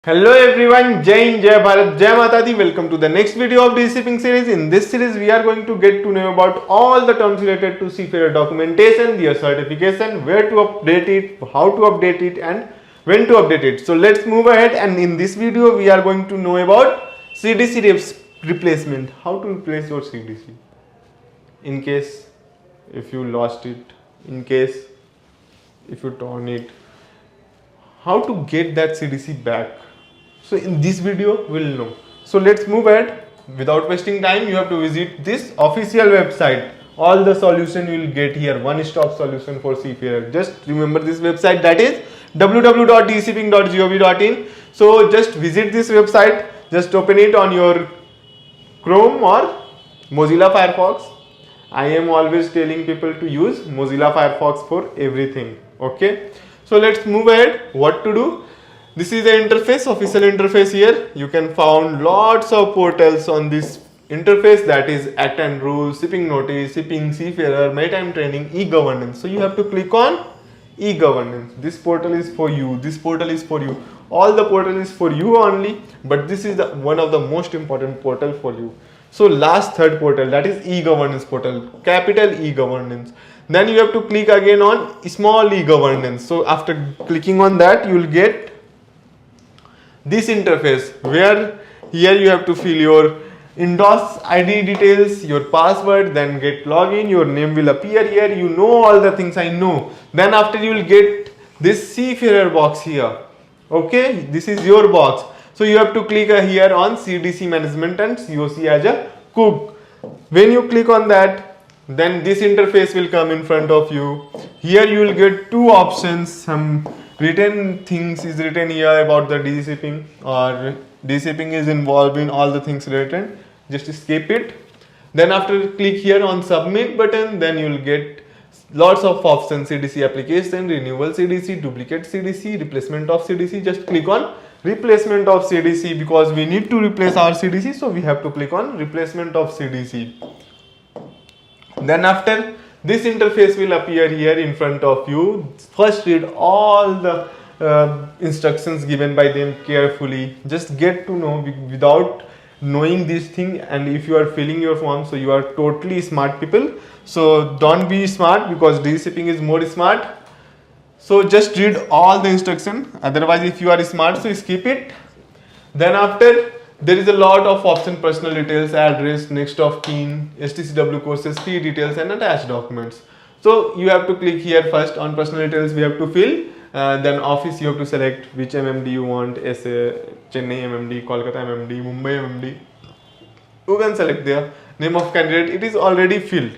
Hello everyone, Jai Hind, Jai Bharat, Jai Mata Di. Welcome to the next video of the shipping series. In this series, we are going to get to know about all the terms related to seafarer documentation, their certification, where to update it, how to update it, and when to update it. So let's move ahead. And in this video, we are going to know about CDC replacement. How to replace your CDC in case if you lost it, in case if you torn it, how to get that CDC back. So in this video we'll know. So let's move ahead. Without wasting time, you have to visit this official website. All the solution you will get here, one-stop solution for seafarer. Just remember this website, that is www.dshipping.gov.in. So just visit this website, just open it on your Chrome or Mozilla Firefox. I am always telling people to use Mozilla Firefox for everything. Okay, so let's move ahead. What to do? This is the interface, official interface. Here you can find lots of portals on this interface, that is Act and Rules, Shipping Notice, Shipping, Seafarer, Maritime Training, E-Governance. So you have to click on E-Governance. This portal is for you, this portal is for you. All the portal is for you only, but this is the one of the most important portal for you. So last third portal, that is E-Governance portal, capital E-Governance. Then you have to click again on small E-Governance. So after clicking on that, you will get this interface, where here you have to fill your Indos ID details, your password, then get login, your name will appear here. You know all the things I know. Then after you will get this seafarer box here. Okay, this is your box. So you have to click here on CDC management and COC as a cook. When you click on that, then this interface will come in front of you. Here you will get two options. Some written things is written here about the de-shipping, or de-shipping is involved in all the things written. Just skip it. Then after click here on submit button, then you will get lots of options: CDC application, renewal CDC, duplicate CDC, replacement of CDC. Just click on replacement of CDC because we need to replace our CDC, so we have to click on replacement of CDC. Then after, this interface will appear here in front of you. First read all the instructions given by them carefully. Just get to know without knowing this thing, and if you are filling your form, so you are totally smart people. So don't be smart, because de-shipping is more smart. So just read all the instruction. Otherwise, if you are smart, so skip it. Then after, there is a lot of option: personal details, address, next of kin, STCW courses, fee details, and attached documents. So you have to click here first on personal details. We have to fill. Then office, you have to select which MMD you want: Chennai MMD, Kolkata MMD, Mumbai MMD. You can select there. Name of candidate, it is already filled.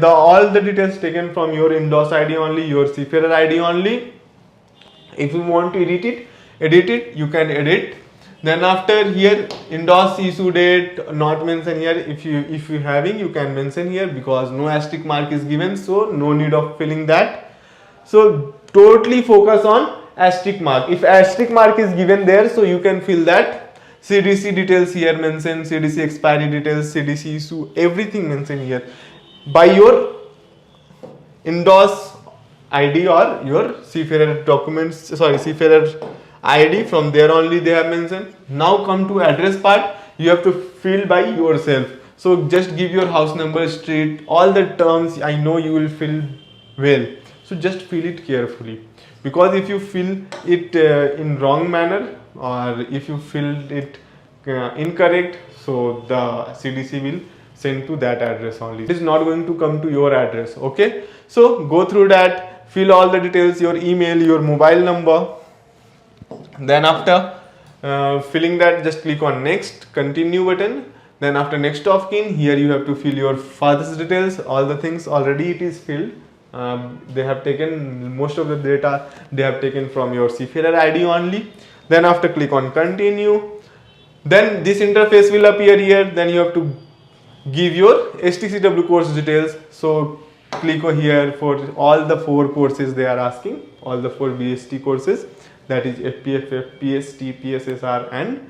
All the details taken from your Indos ID only, your seafarer ID only. If you want to edit it, you can edit. Then after, here Indos issue date not mention here. If you having, you can mention here, because no asterisk mark is given, so no need of filling that. So totally focus on asterisk mark. If asterisk mark is given there, so you can fill that. CDC details here mention, CDC expiry details, CDC issue, everything mentioned here by your Indos ID or your seafarer documents, seafarer ID. From there only they have mentioned. Now come to address part. You have to fill by yourself. So just give your house number, street, all the terms. I know you will fill well. So just fill it carefully, because if you fill it in wrong manner, or if you filled it incorrect, so the CDC will send to that address only. It is not going to come to your address. Okay, so go through that, fill all the details, your email, your mobile number. Then after filling that, just click on next, continue button. Then after next of kin, here you have to fill your father's details. All the things already it is filled. They have taken most of the data, they have taken from your seafarer ID only. Then after, click on continue. Then this interface will appear here. Then you have to give your STCW course details. So click here for all the 4 courses they are asking, all the 4 BST courses, that is FPFF, PST, PSSR, and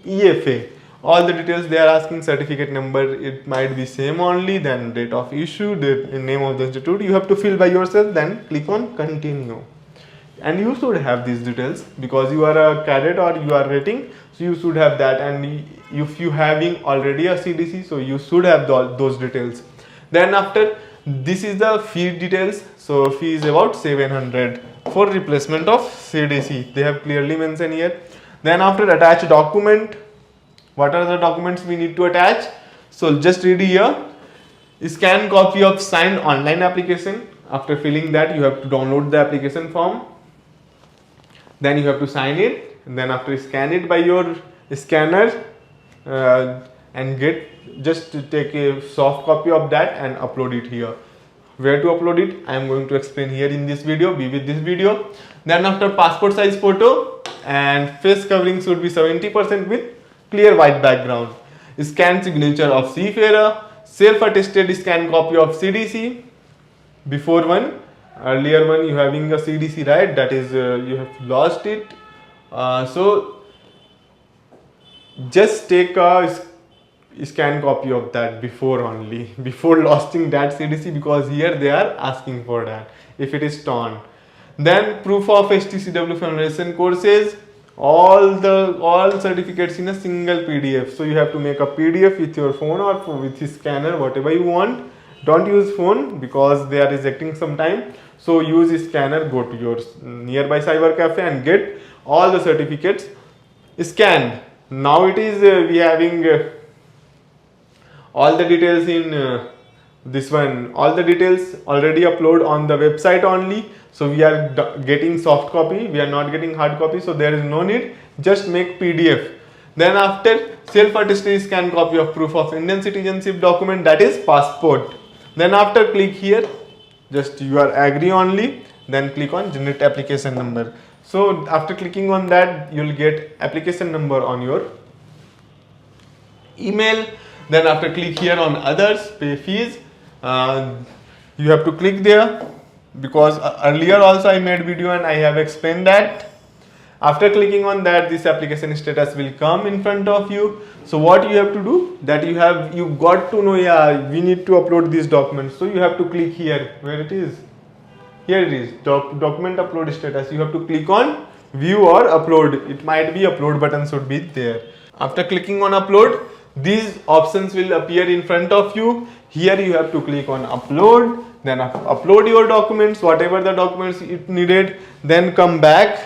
EFA. All the details they are asking. Certificate number, it might be same only. Then date of issue, name of the institute, you have to fill by yourself. Then click on continue. and you should have these details because you are a cadet or you are rating, so you should have that. And if you having already a CDC, so you should have those details. Then after, this is the fee details. So fee is about 700 for replacement of CDC. They have clearly mentioned here. Then after, attach document. What are the documents we need to attach? So just read here. Scan copy of signed online application. After filling that, you have to download the application form. Then you have to sign it. And then after, scan it by your scanner and just take a soft copy of that and upload it here. Where to upload it, I am going to explain here in this video. Be with this video. Then after, passport size photo and face covering should be 70% with clear white background. Scan signature of seafarer. Self-attested scan copy of CDC. Before one, earlier one, you having a CDC, right? That is, you have lost it. So just take a scan copy of that before only, before losing that CDC, because here they are asking for that if it is torn. Then proof of HTCW foundation courses, all certificates in a single PDF. So you have to make a PDF with your phone or with his scanner, whatever you want. Don't use phone because they are rejecting sometime. So use scanner, go to your nearby cyber cafe and get all the certificates scanned. Now it is we having all the details in this one. All the details already upload on the website only. So we are getting soft copy, we are not getting hard copy, so there is no need. Just make PDF. Then after, self-attested scan copy of proof of Indian citizenship document, that is passport. Then after, click here, just you are agree only, then click on generate application number. So after clicking on that, you will get application number on your email. Then after, click here on others, pay fees. You have to click there because earlier also I made video and I have explained that. After clicking on that, this application status will come in front of you. So what you have to do, that you got to know, yeah, we need to upload these documents. So you have to click here, where it is. Here it is, document upload status. You have to click on view or upload. It might be upload button should be there. After clicking on upload, these options will appear in front of you. Here you have to click on upload. Then upload your documents, whatever the documents it needed. Then come back.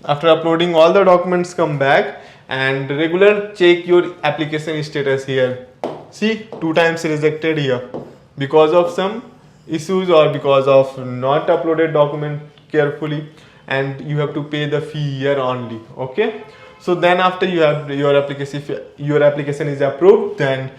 After uploading all the documents, come back and regular check your application status here. See, 2 times rejected here because of some issues or because of not uploaded document carefully, and you have to pay the fee here only. Okay. So then after you have your application, if your application is approved, then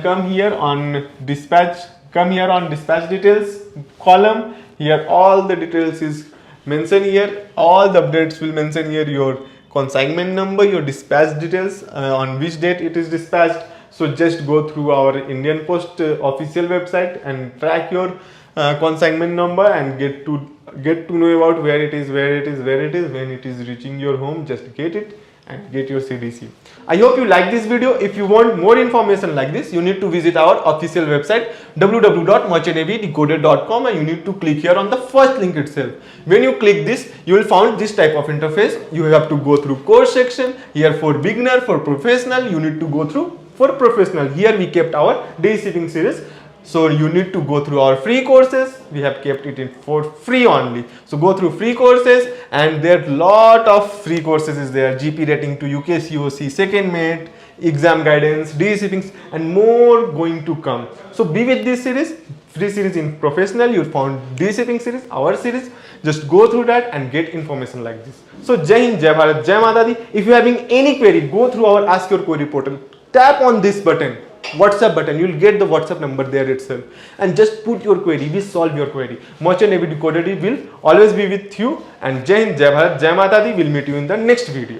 come here on dispatch. Come here on dispatch details column. Here all the details is mentioned here. All the updates will mention here your consignment number, your dispatch details, on which date it is dispatched. So just go through our Indian Post official website and track your consignment number and get to know about where it is, when it is reaching your home. Just get it and get your CDC. I hope you like this video. If you want more information like this, you need to visit our official website www.mucetdecoded.com, and you need to click here on the first link itself. When you click this, you will find this type of interface. You have to go through course section. Here for beginner, for professional, you need to go through for professional. Here we kept our day shipping series. So you need to go through our free courses. We have kept it in for free only. So go through free courses, and there are lot of free courses is there. GP rating to UK COC, second mate, exam guidance, day shipping, and more going to come. So be with this series, free series in professional. You found day shipping series, our series. Just go through that and get information like this. So Jai Hind, Jai Bharat, Jai Mata Di. If you are having any query, go through our Ask Your Query portal. Tap on this button, WhatsApp button. You will get the WhatsApp number there itself, and just put your query. We solve your query. Merchant Navy Decoded will always be with you. And Jai Hind, Jai Bharat, Jai Mata Di. Will meet you in the next video.